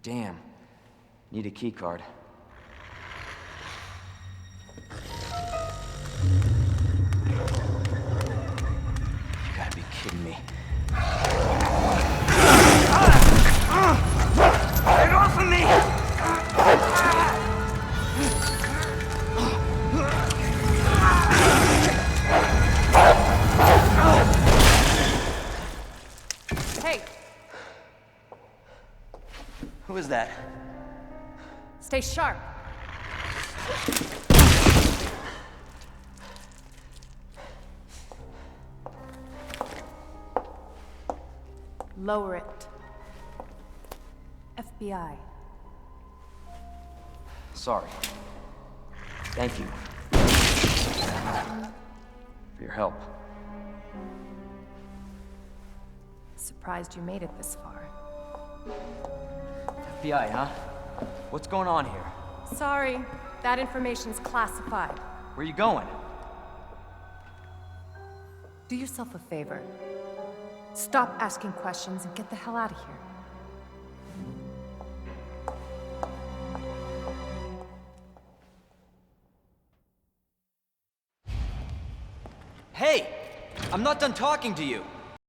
Damn. Need a key card. You gotta be kidding me. Get off of me! Hey! Who is that? Stay sharp. Lower it. FBI. Sorry. Thank you. For your help. Surprised you made it this far. FBI, huh? What's going on here? Sorry, that information's classified. Where you going? Do yourself a favor. Stop asking questions and get the hell out of here. Hey! I'm not done talking to you!